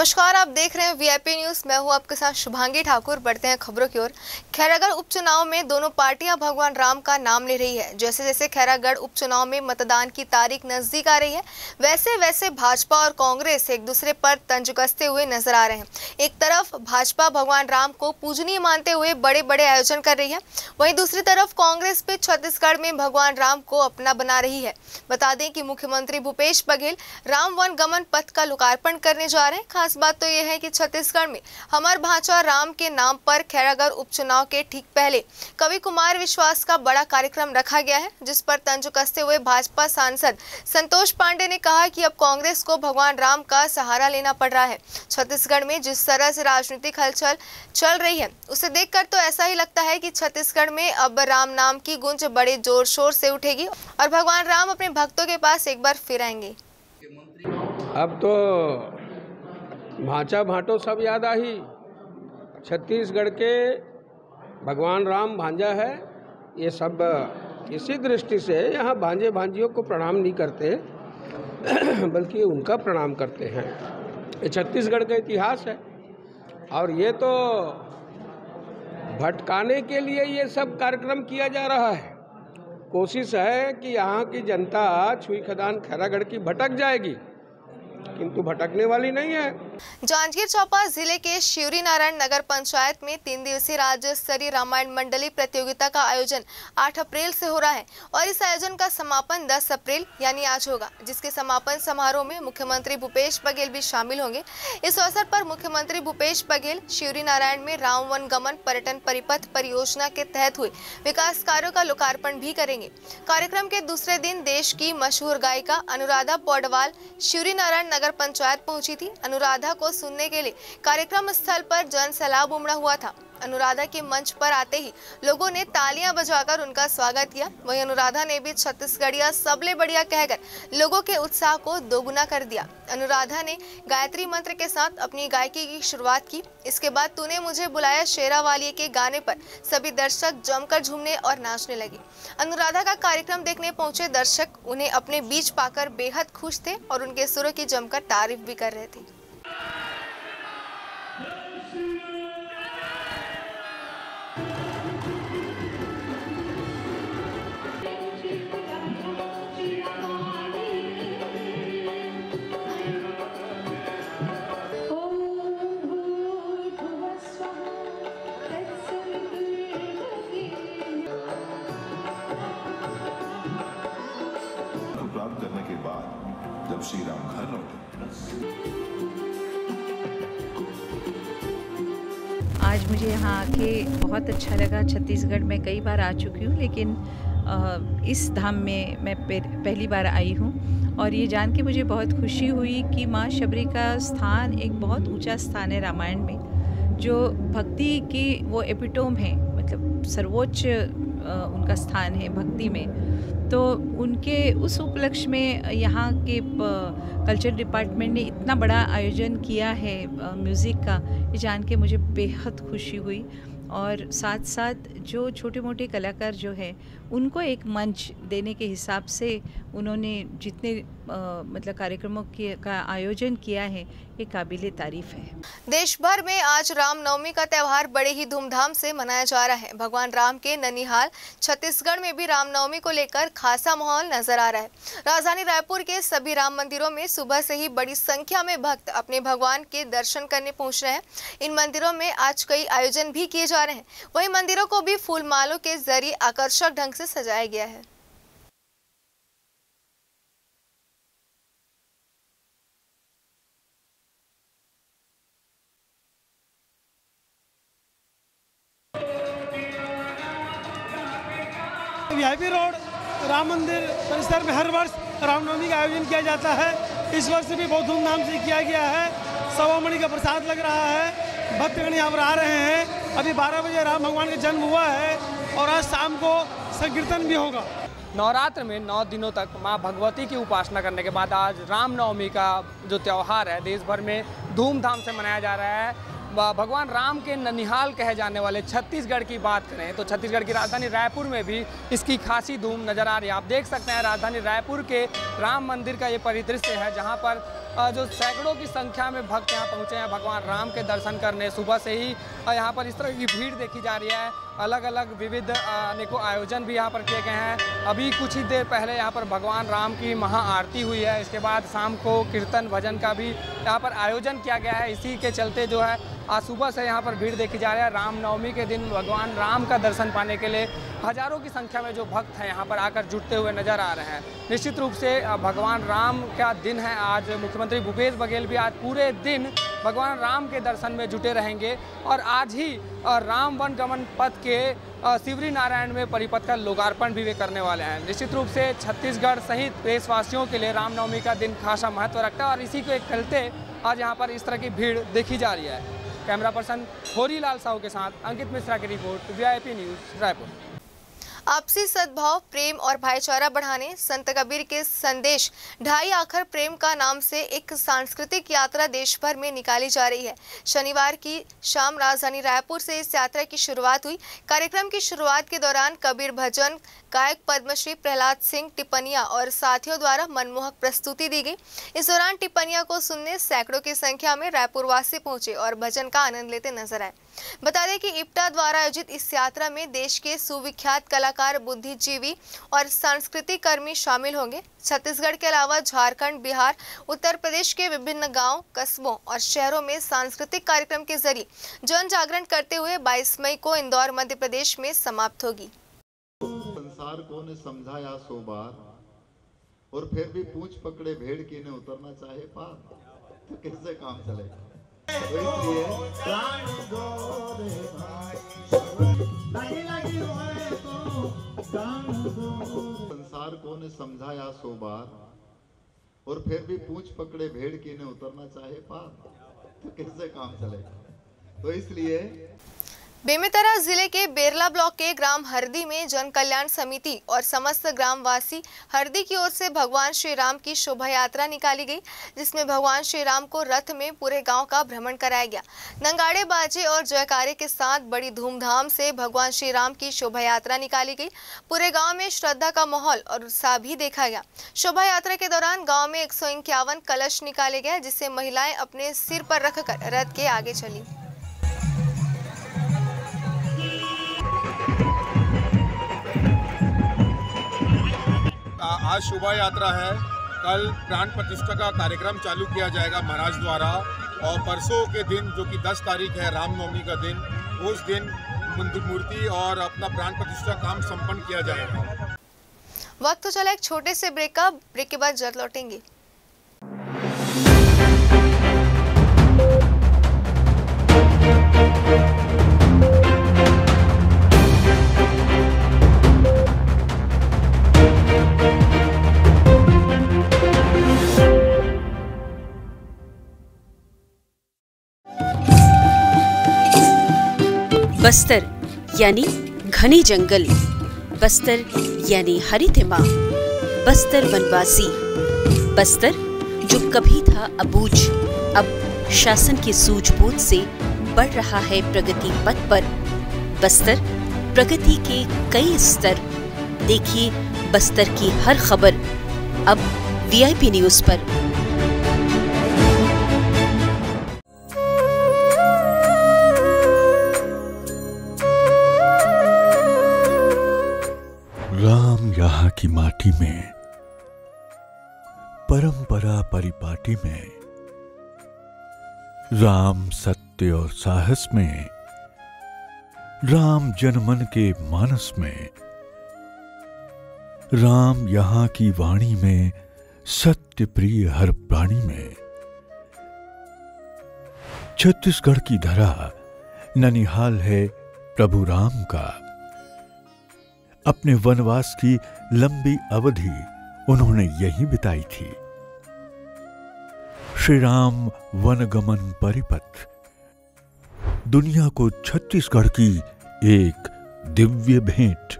नमस्कार, आप देख रहे हैं वीआईपी न्यूज। मैं हूं आपके साथ शुभांगी ठाकुर। बढ़ते हैं खबरों की ओर। खैरागढ़ उपचुनाव में दोनों पार्टियां भगवान राम का नाम ले रही है। जैसे जैसे खैरागढ़ उपचुनाव में मतदान की तारीख नजदीक आ रही है, वैसे वैसे भाजपा और कांग्रेस एक दूसरे पर तंज कसते हुए नजर आ रहे हैं। एक तरफ भाजपा भगवान राम को पूजनीय मानते हुए बड़े बड़े आयोजन कर रही है, वहीं दूसरी तरफ कांग्रेस भी छत्तीसगढ़ में भगवान राम को अपना बना रही है। बता दें कि मुख्यमंत्री भूपेश बघेल राम वन गमन पथ का लोकार्पण करने जा रहे हैं। खास बात तो यह है कि छत्तीसगढ़ में हमर भांचा राम के नाम पर खैरागढ़ उपचुनाव के ठीक पहले कवि कुमार विश्वास का बड़ा कार्यक्रम रखा गया है, जिस पर तंज कसते हुए भाजपा सांसद संतोष पांडे ने कहा कि अब कांग्रेस को भगवान राम का सहारा लेना पड़ रहा है। छत्तीसगढ़ में जिस तरह से राजनीतिक हलचल चल रही है, उसे देखकर तो ऐसा ही लगता है कि छत्तीसगढ़ में अब राम नाम की गूंज बड़े जोर शोर से उठेगी और भगवान राम अपने भक्तों के पास एक बार फिर आएंगे। अब तो भांचा भांटो सब याद आ ही। छत्तीसगढ़ के भगवान राम भांजा है, ये सब इसी दृष्टि से यहाँ भांजे भांजियों को प्रणाम नहीं करते बल्कि उनका प्रणाम करते हैं। ये छत्तीसगढ़ का इतिहास है और ये तो भटकाने के लिए ये सब कार्यक्रम किया जा रहा है। कोशिश है कि यहाँ की जनता छुई खदान खैरागढ़ की भटक जाएगी, किंतु भटकने वाली नहीं है। जांजगीर चांपा जिले के शिवरी नारायण नगर पंचायत में 3 दिवसीय राज्य स्तरीय रामायण मंडली प्रतियोगिता का आयोजन 8 अप्रैल से हो रहा है और इस आयोजन का समापन 10 अप्रैल यानी आज होगा, जिसके समापन समारोह में मुख्यमंत्री भूपेश बघेल भी शामिल होंगे। इस अवसर पर मुख्यमंत्री भूपेश बघेल शिवरी नारायण में राम वन गमन पर्यटन परिपथ परियोजना के तहत हुए विकास कार्यों का लोकार्पण भी करेंगे। कार्यक्रम के दूसरे दिन देश की मशहूर गायिका अनुराधा पौडवाल शिवरी नारायण नगर पंचायत पहुंची थी। अनुराधा को सुनने के लिए कार्यक्रम स्थल पर जन सैलाब उमड़ा हुआ था। अनुराधा के मंच पर आते ही लोगों ने तालियां बजाकर उनका स्वागत किया। वहीं अनुराधा ने भी छत्तीसगढ़िया सबले बढ़िया कहकर लोगों के उत्साह को दोगुना कर दिया। अनुराधा ने गायत्री मंत्र के साथ अपनी गायकी की शुरुआत की। इसके बाद तूने मुझे बुलाया शेरावाली के गाने पर सभी दर्शक जमकर झूमने और नाचने लगे। अनुराधा का कार्यक्रम देखने पहुंचे दर्शक उन्हें अपने बीच पाकर बेहद खुश थे और उनके सुरों की जमकर तारीफ भी कर रहे थे। प्राप्त करने के बाद जब श्री राम घर लौटे, आज मुझे यहाँ आके बहुत अच्छा लगा। छत्तीसगढ़ में कई बार आ चुकी हूँ, लेकिन इस धाम में मैं पहली बार आई हूँ और ये जान के मुझे बहुत खुशी हुई कि माँ शबरी का स्थान एक बहुत ऊंचा स्थान है रामायण में, जो भक्ति की वो एपिटोम है, मतलब सर्वोच्च उनका स्थान है भक्ति में। तो उनके उस उपलक्ष्य में यहाँ के कल्चर डिपार्टमेंट ने इतना बड़ा आयोजन किया है म्यूज़िक का, ये जान के मुझे बेहद खुशी हुई। और साथ साथ जो छोटे मोटे कलाकार जो है उनको एक मंच देने के हिसाब से उन्होंने जितने मतलब कार्यक्रमों का आयोजन किया है, ये काबिले तारीफ है। देश भर में आज रामनवमी का त्यौहार बड़े ही धूमधाम से मनाया जा रहा है। भगवान राम के ननिहाल छत्तीसगढ़ में भी रामनवमी को लेकर खासा माहौल नजर आ रहा है। राजधानी रायपुर के सभी राम मंदिरों में सुबह से ही बड़ी संख्या में भक्त अपने भगवान के दर्शन करने पहुंच रहे हैं। इन मंदिरों में आज कई आयोजन भी किए जा रहे हैं। वहीं मंदिरों को भी फूल मालों के जरिए आकर्षक ढंग से सजाया गया है। वीआईपी रोड राम मंदिर परिसर में हर वर्ष रामनवमी का आयोजन किया जाता है। इस वर्ष भी बहुत धूमधाम से किया गया है। 1.25 मणि का प्रसाद लग रहा है। भक्तगण यहाँ पर आ रहे हैं। अभी 12 बजे राम भगवान का जन्म हुआ है और आज शाम को संकीर्तन भी होगा। नवरात्र में 9 दिनों तक माँ भगवती की उपासना करने के बाद आज रामनवमी का जो त्यौहार है देश भर में धूमधाम से मनाया जा रहा है। भगवान राम के ननिहाल कहे जाने वाले छत्तीसगढ़ की बात करें तो छत्तीसगढ़ की राजधानी रायपुर में भी इसकी खासी धूम नज़र आ रही है। आप देख सकते हैं राजधानी रायपुर के राम मंदिर का ये परिदृश्य है, जहाँ पर जो सैकड़ों की संख्या में भक्त यहाँ पहुँचे हैं भगवान राम के दर्शन करने। सुबह से ही यहाँ पर इस तरह की भीड़ देखी जा रही है। अलग अलग विविध अनेकों आयोजन भी यहाँ पर किए गए हैं। अभी कुछ ही देर पहले यहाँ पर भगवान राम की महाआरती हुई है। इसके बाद शाम को कीर्तन भजन का भी यहाँ पर आयोजन किया गया है। इसी के चलते जो है आज सुबह से यहाँ पर भीड़ देखी जा रही है। रामनवमी के दिन भगवान राम का दर्शन पाने के लिए हजारों की संख्या में जो भक्त हैं यहाँ पर आकर जुटते हुए नजर आ रहे हैं। निश्चित रूप से भगवान राम का दिन है आज। मुख्यमंत्री भूपेश बघेल भी आज पूरे दिन भगवान राम के दर्शन में जुटे रहेंगे और आज ही राम वन गमन पथ के शिवरी नारायण में परिपथ का लोकार्पण भी वे करने वाले हैं। निश्चित रूप से छत्तीसगढ़ सहित देशवासियों के लिए रामनवमी का दिन खासा महत्व रखता है और इसी के चलते आज यहाँ पर इस तरह की भीड़ देखी जा रही है। कैमरा पर्सन होरीलाल साहू के साथ अंकित मिश्रा की रिपोर्ट, वीआईपी न्यूज़, रायपुर। आपसी सद्भाव, प्रेम और भाईचारा बढ़ाने संत कबीर के संदेश ढाई आखर प्रेम का नाम से एक सांस्कृतिक यात्रा देश भर में निकाली जा रही है। शनिवार की शाम राजधानी रायपुर से इस यात्रा की शुरुआत हुई। कार्यक्रम की शुरुआत के दौरान कबीर भजन गायक पद्मश्री प्रहलाद सिंह टिप्पणियां और साथियों द्वारा मनमोहक प्रस्तुति दी गई। इस दौरान टिप्पणियां को सुनने सैकड़ों की संख्या में रायपुर वासी पहुंचे और भजन का आनंद लेते नजर आए। बता दें कि इप्टा द्वारा आयोजित इस यात्रा में देश के सुविख्यात कलाकार, बुद्धिजीवी और सांस्कृतिक कर्मी शामिल होंगे। छत्तीसगढ़ के अलावा झारखंड, बिहार, उत्तर प्रदेश के विभिन्न गांव, कस्बों और शहरों में सांस्कृतिक कार्यक्रम के जरिए जन जागरण करते हुए 22 मई को इंदौर, मध्य प्रदेश में समाप्त होगी। संसार को ने समझाया 100 बार और फिर भी पूंछ पकड़े भेड़ की ने उतरना चाहे पार, तो कैसे काम चलेगा? संसार को ने समझाया 100 बार और फिर भी पूंछ पकड़े भेड़ की ने उतरना चाहे पार, तो कैसे काम चलेगा? तो इसलिए बेमेतरा जिले के बेरला ब्लॉक के ग्राम हरदी में जन कल्याण समिति और समस्त ग्रामवासी हरदी की ओर से भगवान श्री राम की शोभा यात्रा निकाली गई, जिसमें भगवान श्री राम को रथ में पूरे गांव का भ्रमण कराया गया। नंगाड़े, बाजे और जयकारे के साथ बड़ी धूमधाम से भगवान श्री राम की शोभा यात्रा निकाली गई। पूरे गाँव में श्रद्धा का माहौल और उत्साह भी देखा गया। शोभा यात्रा के दौरान गाँव में 151 कलश निकाले गए, जिसे महिलाएं अपने सिर पर रखकर रथ के आगे चली। आज शोभा यात्रा है। कल प्राण प्रतिष्ठा का कार्यक्रम चालू किया जाएगा महाराज द्वारा और परसों के दिन जो कि 10 तारीख है रामनवमी का दिन, उस दिन मूर्ति और अपना प्राण प्रतिष्ठा काम संपन्न किया जाएगा। वक्त तो चला एक छोटे से ब्रेक का। ब्रेक के बाद जल्द लौटेंगे। बस्तर यानी घने जंगल, बस्तर यानी हरितिमा, बस्तर वनवासी, बस्तर जो कभी था अबूझ, अब शासन की सूझबूझ से बढ़ रहा है प्रगति पथ पर। बस्तर प्रगति के कई स्तर, देखिए बस्तर की हर खबर अब वीआईपी न्यूज़ पर। राम यहाँ की माटी में, परंपरा परिपाटी में, राम सत्य और साहस में, राम जनमन के मानस में, राम यहाँ की वाणी में, सत्य प्रिय हर प्राणी में। छत्तीसगढ़ की धरा ननिहाल है प्रभु राम का। अपने वनवास की लंबी अवधि उन्होंने यही बिताई थी। श्री राम वनगमन परिपथ दुनिया को छत्तीसगढ़ की एक दिव्य भेंट।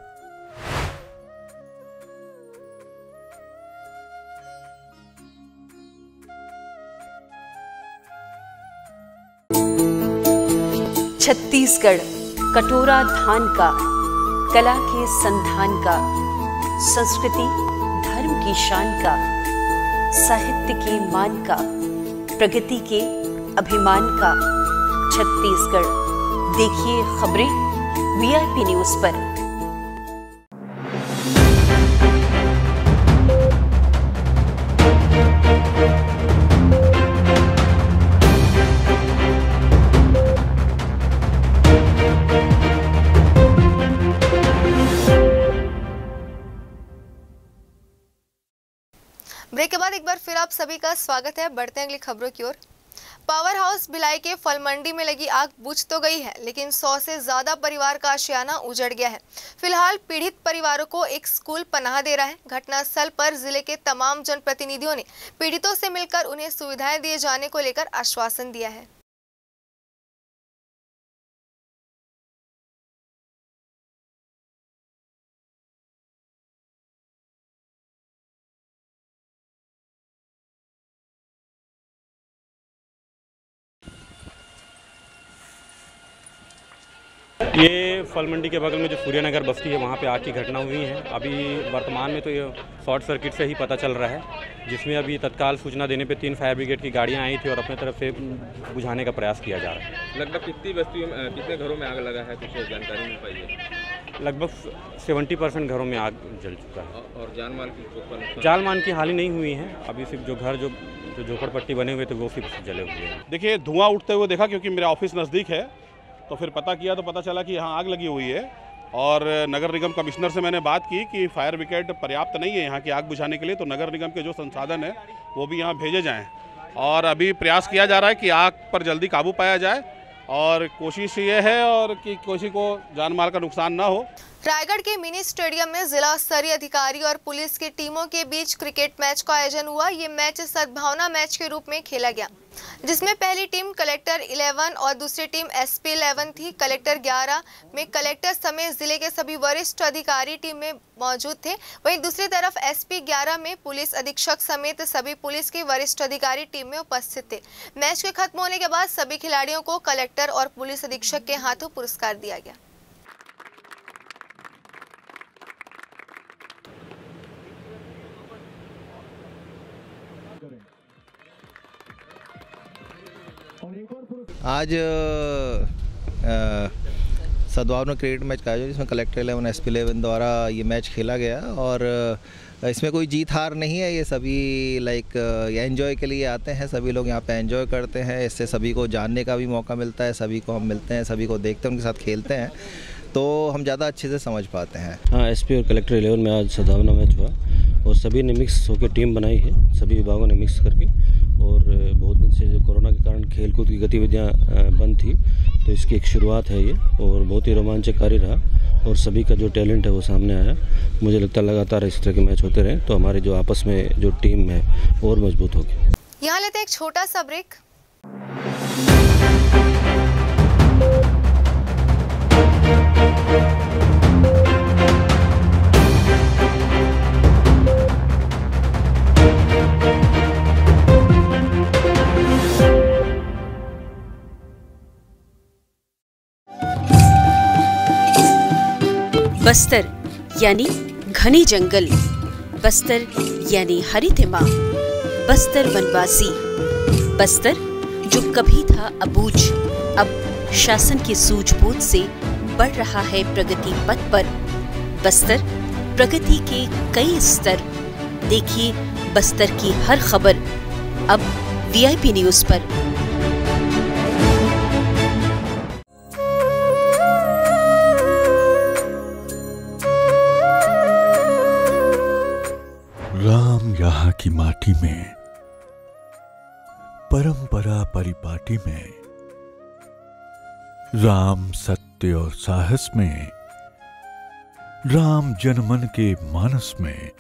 छत्तीसगढ़ कटोरा धान का, कला के संधान का, संस्कृति धर्म की शान का, साहित्य के मान का, प्रगति के अभिमान का छत्तीसगढ़। देखिए खबरें वीआईपी न्यूज पर। ब्रेक के बाद एक बार फिर आप सभी का स्वागत है। बढ़ते हैं अगली खबरों की ओर। पावर हाउस भिलाई के फल मंडी में लगी आग बुझ तो गई है, लेकिन 100 से ज्यादा परिवार का आशियाना उजड़ गया है। फिलहाल पीड़ित परिवारों को एक स्कूल पनाह दे रहा है। घटनास्थल पर जिले के तमाम जनप्रतिनिधियों ने पीड़ितों से मिलकर उन्हें सुविधाएं दिए जाने को लेकर आश्वासन दिया है। ये फल मंडी के बगल में जो सूर्यनगर बस्ती है वहाँ पे आग की घटना हुई है। अभी वर्तमान में तो ये शॉर्ट सर्किट से ही पता चल रहा है, जिसमें अभी तत्काल सूचना देने पे 3 फायर ब्रिगेड की गाड़ियाँ आई थी और अपने तरफ से बुझाने का प्रयास किया जा रहा है। लगभग कितनी बस्तियों में, कितने घरों में आग लगा है, कुछ जानकारी मिल पाई है? लगभग 70% घरों में आग जल चुका है। और जान मान की हानि नहीं हुई है। अभी सिर्फ जो घर जो झोपड़पट्टी बने हुए थे वो सिर्फ जले हुए हैं। देखिए, धुआं उठते हुए देखा, क्योंकि मेरा ऑफिस नज़दीक है, तो फिर पता किया तो पता चला कि यहाँ आग लगी हुई है। और नगर निगम कमिश्नर से मैंने बात की कि फायर ब्रिगेड पर्याप्त नहीं है यहाँ की आग बुझाने के लिए, तो नगर निगम के जो संसाधन है वो भी यहाँ भेजे जाएं। और अभी प्रयास किया जा रहा है कि आग पर जल्दी काबू पाया जाए, और कोशिश ये है और कि किसी को जान माल का नुकसान ना हो। रायगढ़ के मिनी स्टेडियम में जिला स्तरीय अधिकारी और पुलिस की टीमों के बीच क्रिकेट मैच का आयोजन हुआ। ये मैच सद्भावना मैच के रूप में खेला गया, जिसमें पहली टीम कलेक्टर 11 और दूसरी टीम SP 11 थी। कलेक्टर 11 में कलेक्टर समेत जिले के सभी वरिष्ठ अधिकारी टीम में मौजूद थे। वहीं दूसरी तरफ SP 11 में पुलिस अधीक्षक समेत सभी पुलिस के वरिष्ठ अधिकारी टीम में उपस्थित थे। मैच के खत्म होने के बाद सभी खिलाड़ियों को कलेक्टर और पुलिस अधीक्षक के हाथों पुरस्कार दिया गया। आज सद्भावना क्रिकेट मैच का आयोजन, जिसमें कलेक्टर 11 SP 11 द्वारा ये मैच खेला गया। और इसमें कोई जीत हार नहीं है, ये सभी एंजॉय के लिए आते हैं। सभी लोग यहाँ पे एंजॉय करते हैं। इससे सभी को जानने का भी मौका मिलता है, सभी को हम मिलते हैं, सभी को देखते हैं, उनके साथ खेलते हैं, तो हम ज़्यादा अच्छे से समझ पाते हैं। हाँ, SP और कलेक्टर 11 में आज सद्भावना मैच हुआ और सभी ने मिक्स होकर टीम बनाई है, सभी विभागों ने मिक्स करके। और बहुत दिन से जो कोरोना के कारण खेलकूद की गतिविधियां बंद थी, तो इसकी एक शुरुआत है ये, और बहुत ही रोमांचकारी रहा और सभी का जो टैलेंट है वो सामने आया। मुझे लगता है लगातार इस तरह के मैच होते रहे तो हमारे जो आपस में जो टीम है और मजबूत होगी। यहाँ लेते एक छोटा सा ब्रेक। बस्तर यानी घनी जंगल, बस्तर यानी हरितिमा, बस्तर वनवासी, बस्तर जो कभी था अबूझ, अब शासन की सूझबूझ से बढ़ रहा है प्रगति पथ पर। बस्तर प्रगति के कई स्तर। देखिए बस्तर की हर खबर अब वीआईपी न्यूज पर। राम यहाँ की माटी में, परंपरा परिपाटी में, राम सत्य और साहस में, राम जनमन के मानस में,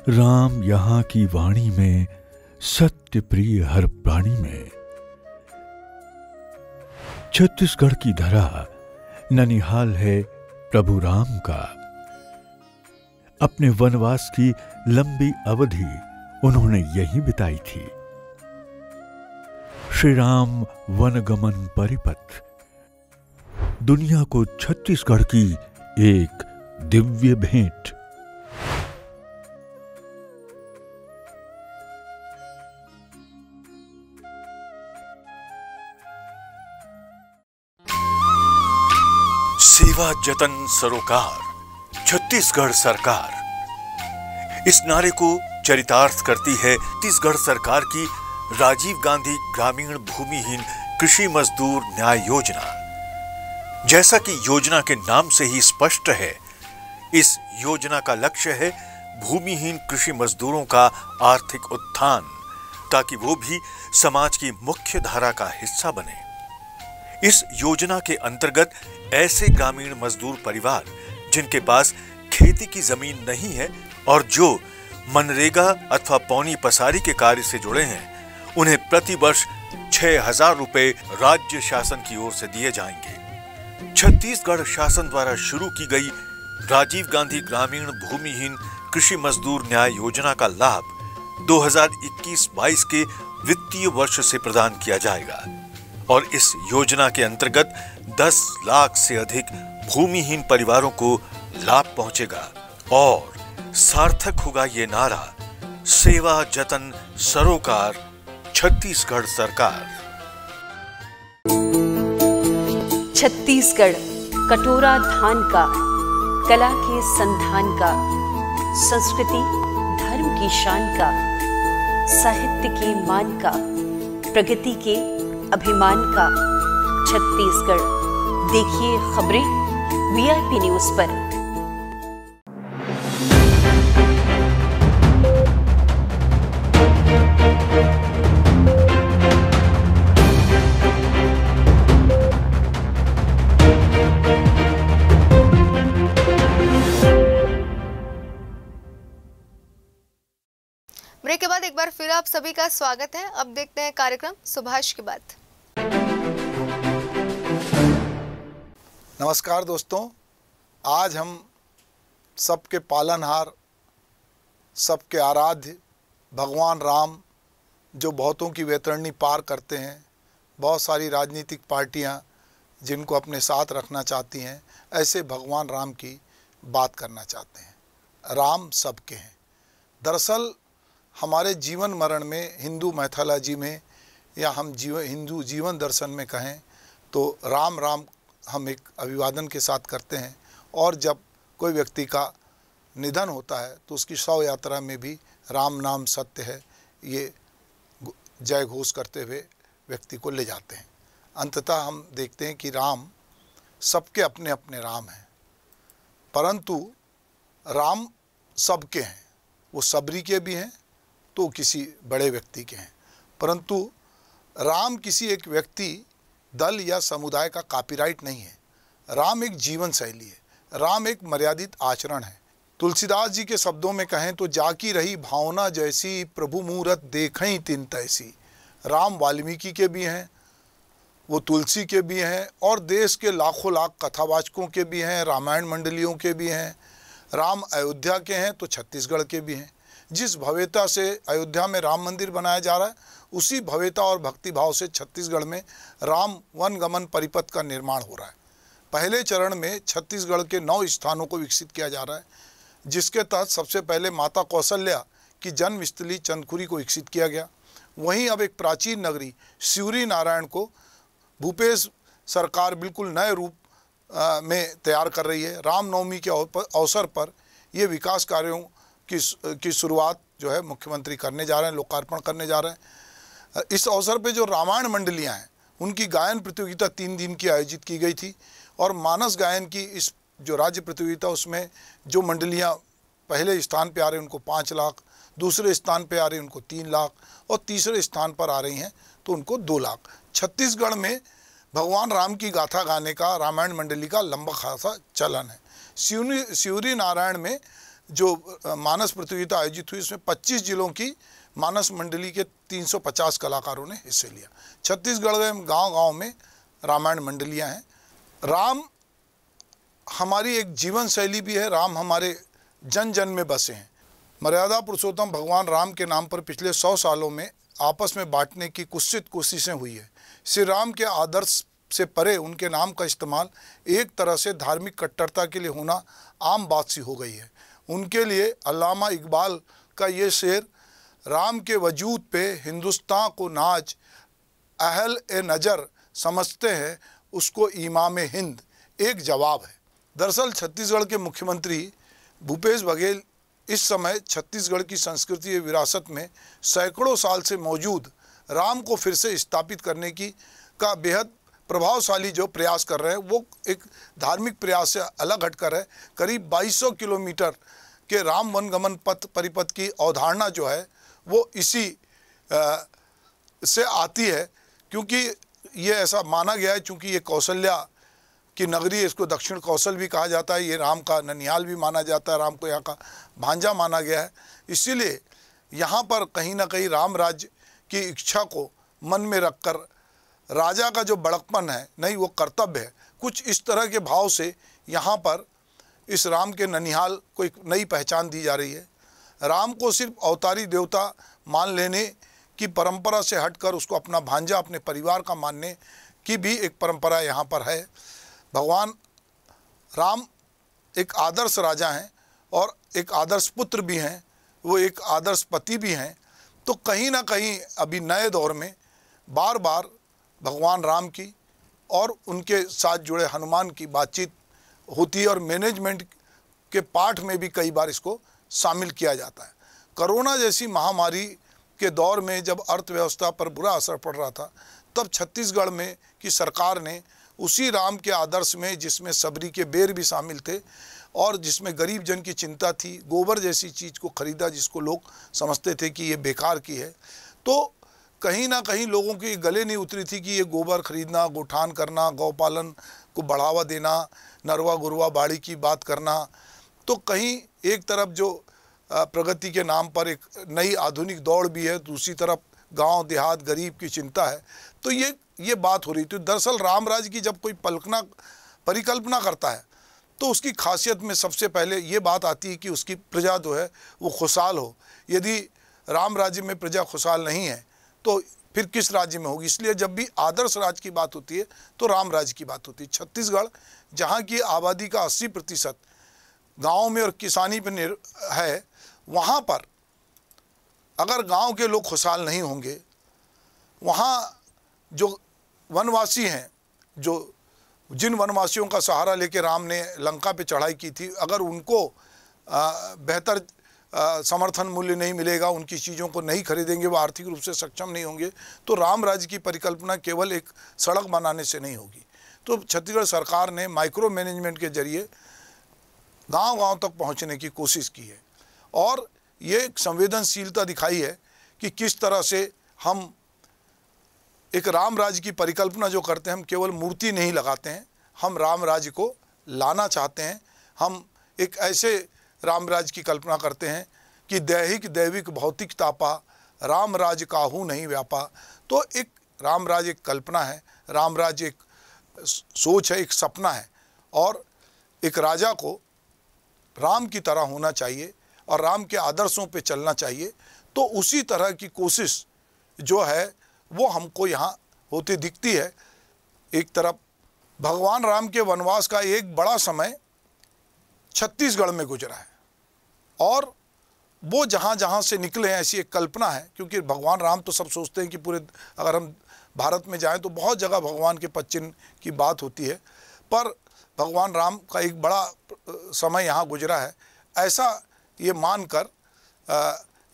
राम यहाँ की वाणी में, सत्य प्रिय हर प्राणी में। छत्तीसगढ़ की धरा ननिहाल है प्रभु राम का। अपने वनवास की लंबी अवधि उन्होंने यहीं बिताई थी। श्री राम वनगमन परिपथ दुनिया को छत्तीसगढ़ की एक दिव्य भेंट। सेवा जतन सरोकार, छत्तीसगढ़ सरकार, इस नारे को चरितार्थ करती है छत्तीसगढ़ सरकार की राजीव गांधी ग्रामीण भूमिहीन कृषि मजदूर न्याय योजना। जैसा कि योजना के नाम से ही स्पष्ट है, इस योजना का लक्ष्य है भूमिहीन कृषि मजदूरों का आर्थिक उत्थान, ताकि वो भी समाज की मुख्य धारा का हिस्सा बने। इस योजना के अंतर्गत ऐसे ग्रामीण मजदूर परिवार जिनके पास खेती की जमीन नहीं है और जो मनरेगा अथवा पौनी पसारी के कार्य से जुड़े हैं, उन्हें प्रति वर्ष 6,000 रुपए राज्य शासन की ओर से दिए जाएंगे। छत्तीसगढ़ शासन द्वारा शुरू की गई राजीव गांधी ग्रामीण भूमिहीन कृषि मजदूर न्याय योजना का लाभ 2021-22 के वित्तीय वर्ष से प्रदान किया जाएगा और इस योजना के अंतर्गत 10 लाख से अधिक भूमिहीन परिवारों को लाभ पहुंचेगा और सार्थक होगा ये नारा, सेवा जतन सरोकार, छत्तीसगढ़ सरकार। छत्तीसगढ़ कटोरा धान का, कला के संधान का, संस्कृति धर्म की शान का, साहित्य के मान का, प्रगति के अभिमान का। छत्तीसगढ़, देखिए खबरें वीआईपी न्यूज पर। ब्रेक के बाद एक बार फिर आप सभी का स्वागत है। अब देखते हैं कार्यक्रम सुभाष के बाद। नमस्कार दोस्तों, आज हम सबके पालनहार, सबके आराध्य भगवान राम, जो बहुतों की वैतरणी पार करते हैं, बहुत सारी राजनीतिक पार्टियां जिनको अपने साथ रखना चाहती हैं, ऐसे भगवान राम की बात करना चाहते हैं। राम सबके हैं। दरअसल हमारे जीवन मरण में, हिंदू मैथोलॉजी में या हम हिंदू जीवन दर्शन में कहें तो राम राम हम एक अभिवादन के साथ करते हैं और जब कोई व्यक्ति का निधन होता है तो उसकी शव यात्रा में भी राम नाम सत्य है ये जय घोष करते हुए व्यक्ति को ले जाते हैं। अंततः हम देखते हैं कि राम सबके अपने अपने राम हैं, परंतु राम सबके हैं। वो सबरी के भी हैं तो किसी बड़े व्यक्ति के हैं, परंतु राम किसी एक व्यक्ति, दल या समुदाय का कॉपीराइट नहीं है। राम एक जीवन शैली है, राम एक मर्यादित आचरण है। तुलसीदास जी के शब्दों में कहें तो जाकी रही भावना जैसी, प्रभु मूरत देखें तिन तैसी। राम वाल्मीकि के भी हैं, वो तुलसी के भी हैं और देश के लाखों लाख कथावाचकों के भी हैं, रामायण मंडलियों के भी हैं। राम अयोध्या के हैं तो छत्तीसगढ़ के भी हैं। जिस भव्यता से अयोध्या में राम मंदिर बनाया जा रहा है, उसी भव्यता और भक्तिभाव से छत्तीसगढ़ में राम वन गमन परिपथ का निर्माण हो रहा है। पहले चरण में छत्तीसगढ़ के 9 स्थानों को विकसित किया जा रहा है, जिसके तहत सबसे पहले माता कौशल्या की जन्मस्थली चंदखुरी को विकसित किया गया। वहीं अब एक प्राचीन नगरी शिवरी नारायण को भूपेश सरकार बिल्कुल नए रूप में तैयार कर रही है। रामनवमी के अवसर पर ये विकास कार्यों की शुरुआत जो है मुख्यमंत्री करने जा रहे हैं, लोकार्पण करने जा रहे हैं। इस अवसर पे जो रामायण मंडलियां हैं उनकी गायन प्रतियोगिता 3 दिन की आयोजित की गई थी और मानस गायन की इस जो राज्य प्रतियोगिता, उसमें जो मंडलियां पहले स्थान पे आ रही हैं उनको 5 लाख, दूसरे स्थान पे आ रही हैं उनको 3 लाख और तीसरे स्थान पर आ रही हैं तो उनको 2 लाख। छत्तीसगढ़ में भगवान राम की गाथा गाने का रामायण मंडली का लंबा खासा चलन है। शिवरी नारायण में जो मानस प्रतियोगिता आयोजित हुई, उसमें 25 जिलों की मानस मंडली के 350 कलाकारों ने हिस्से लिया। छत्तीसगढ़ में गांव-गांव में रामायण मंडलियां हैं। राम हमारी एक जीवन शैली भी है, राम हमारे जन जन में बसे हैं। मर्यादा पुरुषोत्तम भगवान राम के नाम पर पिछले 100 सालों में आपस में बांटने की कुत्सित कोशिशें हुई है। श्री राम के आदर्श से परे उनके नाम का इस्तेमाल एक तरह से धार्मिक कट्टरता के लिए होना आम बात सी हो गई है। उनके लिए अल्लामा इकबाल का ये शेर, राम के वजूद पे हिंदुस्तान को नाज अहल ए नज़र समझते हैं उसको इमाम हिंद, एक जवाब है। दरअसल छत्तीसगढ़ के मुख्यमंत्री भूपेश बघेल इस समय छत्तीसगढ़ की संस्कृति व विरासत में सैकड़ों साल से मौजूद राम को फिर से स्थापित करने का बेहद प्रभावशाली जो प्रयास कर रहे हैं, वो एक धार्मिक प्रयास से अलग हटकर है। करीब 2200 किलोमीटर के राम वनगमन पथ परिपथ की अवधारणा जो है वो इसी से आती है, क्योंकि ये ऐसा माना गया है, चूँकि ये कौशल्या की नगरी, इसको दक्षिण कौशल भी कहा जाता है, ये राम का ननिहाल भी माना जाता है, राम को यहाँ का भांजा माना गया है। इसीलिए यहाँ पर कहीं ना कहीं राम राज्य की इच्छा को मन में रखकर राजा का जो बड़कपन है, नहीं वो कर्तव्य है, कुछ इस तरह के भाव से यहाँ पर इस राम के ननिहाल को एक नई पहचान दी जा रही है। राम को सिर्फ अवतारी देवता मान लेने की परंपरा से हटकर उसको अपना भांजा, अपने परिवार का मानने की भी एक परंपरा यहाँ पर है। भगवान राम एक आदर्श राजा हैं और एक आदर्श पुत्र भी हैं, वो एक आदर्श पति भी हैं। तो कहीं ना कहीं अभी नए दौर में बार बार भगवान राम की और उनके साथ जुड़े हनुमान की बातचीत होती है और मैनेजमेंट के पाठ में भी कई बार इसको शामिल किया जाता है। कोरोना जैसी महामारी के दौर में जब अर्थव्यवस्था पर बुरा असर पड़ रहा था, तब छत्तीसगढ़ में की सरकार ने उसी राम के आदर्श में, जिसमें सबरी के बेर भी शामिल थे और जिसमें गरीब जन की चिंता थी, गोबर जैसी चीज़ को खरीदा जिसको लोग समझते थे कि ये बेकार की है। तो कहीं ना कहीं लोगों के गले नहीं उतरी थी कि ये गोबर खरीदना, गोठान करना, गौपालन को बढ़ावा देना, नरवा गुरवा बाड़ी की बात करना, तो कहीं एक तरफ जो प्रगति के नाम पर एक नई आधुनिक दौड़ भी है, दूसरी तरफ गांव देहात गरीब की चिंता है। तो ये बात हो रही थी। दरअसल राम राज्य की जब कोई परिकल्पना करता है तो उसकी खासियत में सबसे पहले ये बात आती है कि उसकी प्रजा जो है वो खुशहाल हो। यदि राम राज्य में प्रजा खुशहाल नहीं है तो फिर किस राज्य में होगी। इसलिए जब भी आदर्श राज्य की बात होती है तो राम राज्य की बात होती है। छत्तीसगढ़ जहाँ की आबादी का 80% गाँव में और किसानी पर है, वहाँ पर अगर गांव के लोग खुशहाल नहीं होंगे, वहाँ जो वनवासी हैं, जो जिन वनवासियों का सहारा लेके राम ने लंका पे चढ़ाई की थी, अगर उनको बेहतर समर्थन मूल्य नहीं मिलेगा, उनकी चीज़ों को नहीं खरीदेंगे, वो आर्थिक रूप से सक्षम नहीं होंगे, तो राम राज्य की परिकल्पना केवल एक सड़क बनाने से नहीं होगी। तो छत्तीसगढ़ सरकार ने माइक्रो मैनेजमेंट के जरिए गांव-गांव तक पहुंचने की कोशिश की है और ये एक संवेदनशीलता दिखाई है कि किस तरह से हम एक राम राज्य की परिकल्पना जो करते हैं, हम केवल मूर्ति नहीं लगाते हैं, हम राम राज्य को लाना चाहते हैं। हम एक ऐसे राम राज्य की कल्पना करते हैं कि दैहिक दैविक भौतिक तापा, राम राज्य काहू नहीं व्यापा। तो एक राम राज्य एक कल्पना है, राम राज्य एक सोच है, एक सपना है और एक राजा को राम की तरह होना चाहिए और राम के आदर्शों पे चलना चाहिए। तो उसी तरह की कोशिश जो है वो हमको यहाँ होती दिखती है। एक तरफ भगवान राम के वनवास का एक बड़ा समय छत्तीसगढ़ में गुजरा है और वो जहाँ जहाँ से निकले हैं ऐसी एक कल्पना है, क्योंकि भगवान राम तो सब सोचते हैं कि पूरे अगर हम भारत में जाएं तो बहुत जगह भगवान के पदचिन्ह की बात होती है, पर भगवान राम का एक बड़ा समय यहाँ गुजरा है। ऐसा ये मानकर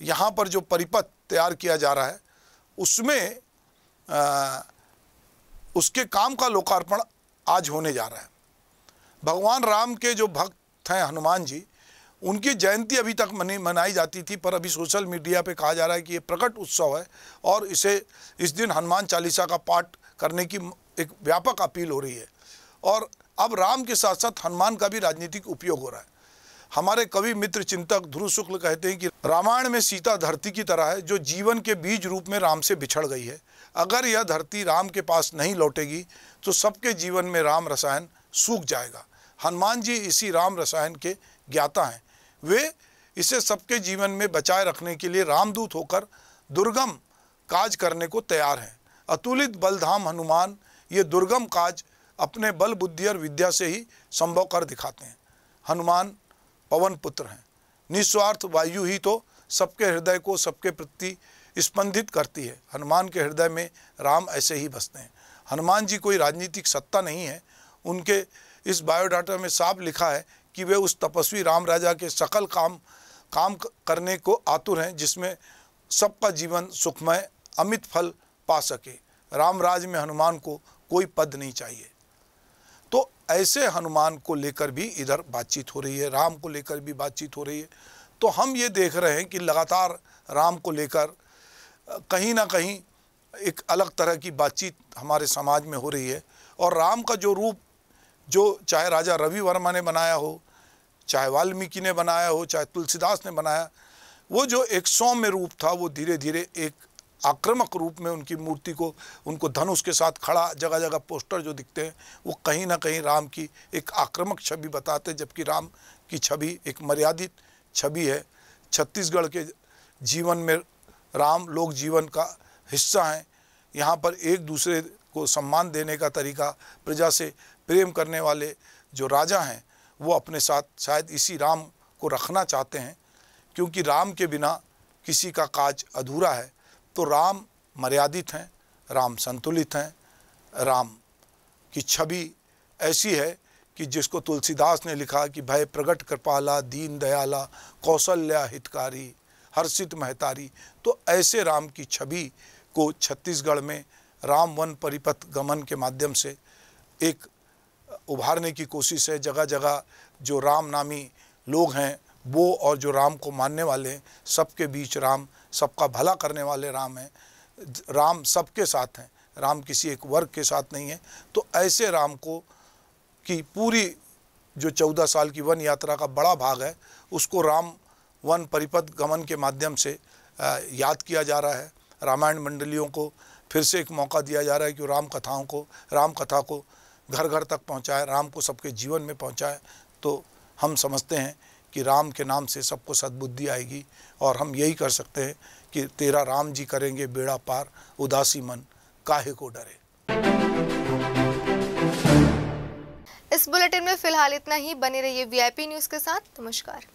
यहाँ पर जो परिपथ तैयार किया जा रहा है उसमें उसके काम का लोकार्पण आज होने जा रहा है। भगवान राम के जो भक्त हैं हनुमान जी, उनकी जयंती अभी तक मनाई जाती थी, पर अभी सोशल मीडिया पे कहा जा रहा है कि ये प्रकट उत्सव है और इस दिन हनुमान चालीसा का पाठ करने की एक व्यापक अपील हो रही है। और अब राम के साथ साथ हनुमान का भी राजनीतिक उपयोग हो रहा है। हमारे कवि मित्र चिंतक ध्रुव शुक्ल कहते हैं कि रामायण में सीता धरती की तरह है जो जीवन के बीज रूप में राम से बिछड़ गई है। अगर यह धरती राम के पास नहीं लौटेगी तो सबके जीवन में राम रसायन सूख जाएगा। हनुमान जी इसी राम रसायन के ज्ञाता हैं। वे इसे सबके जीवन में बचाए रखने के लिए रामदूत होकर दुर्गम काज करने को तैयार हैं। अतुलित बलधाम हनुमान ये दुर्गम काज अपने बल बुद्धि और विद्या से ही संभव कर दिखाते हैं। हनुमान पवन पुत्र हैं। निस्वार्थ वायु ही तो सबके हृदय को सबके प्रति स्पंदित करती है। हनुमान के हृदय में राम ऐसे ही बसते हैं। हनुमान जी कोई राजनीतिक सत्ता नहीं है, उनके इस बायोडाटा में साफ लिखा है कि वे उस तपस्वी राम राजा के सकल काम करने को आतुर हैं, जिसमें सबका जीवन सुखमय अमित फल पा सके। राम राज में हनुमान को कोई पद नहीं चाहिए। तो ऐसे हनुमान को लेकर भी इधर बातचीत हो रही है, राम को लेकर भी बातचीत हो रही है। तो हम ये देख रहे हैं कि लगातार राम को लेकर कहीं ना कहीं एक अलग तरह की बातचीत हमारे समाज में हो रही है। और राम का जो रूप, जो चाहे राजा रवि वर्मा ने बनाया हो, चाहे वाल्मीकि ने बनाया हो, चाहे तुलसीदास ने बनाया, वो जो एक सौम्य रूप था वो धीरे धीरे एक आक्रामक रूप में उनकी मूर्ति को, उनको धनुष के साथ खड़ा, जगह जगह पोस्टर जो दिखते हैं वो कहीं ना कहीं राम की एक आक्रामक छवि बताते, जबकि राम की छवि एक मर्यादित छवि है। छत्तीसगढ़ के जीवन में राम लोक जीवन का हिस्सा हैं। यहाँ पर एक दूसरे को सम्मान देने का तरीका, प्रजा से प्रेम करने वाले जो राजा हैं वो अपने साथ शायद इसी राम को रखना चाहते हैं, क्योंकि राम के बिना किसी का काज अधूरा है। तो राम मर्यादित हैं, राम संतुलित हैं, राम की छवि ऐसी है कि जिसको तुलसीदास ने लिखा कि भय प्रगट कृपाला, दीन दयाला, कौशल्या हितकारी, हर्षित महतारी। तो ऐसे राम की छवि को छत्तीसगढ़ में राम वन परिपथ गमन के माध्यम से एक उभारने की कोशिश है। जगह जगह जो राम नामी लोग हैं वो और जो राम को मानने वाले हैं, सबके बीच राम सबका भला करने वाले राम हैं। राम सबके साथ हैं, राम किसी एक वर्ग के साथ नहीं है। तो ऐसे राम को की पूरी जो 14 साल की वन यात्रा का बड़ा भाग है उसको राम वन परिपथ गमन के माध्यम से याद किया जा रहा है। रामायण मंडलियों को फिर से एक मौका दिया जा रहा है कि राम कथा को घर घर तक पहुंचाए, राम को सबके जीवन में पहुंचाए। तो हम समझते हैं कि राम के नाम से सबको सद्बुद्धि आएगी और हम यही कर सकते हैं कि तेरा राम जी करेंगे बेड़ा पार, उदासी मन काहे को डरे। इस बुलेटिन में फिलहाल इतना ही। बने रहिए VIP न्यूज़ के साथ। नमस्कार।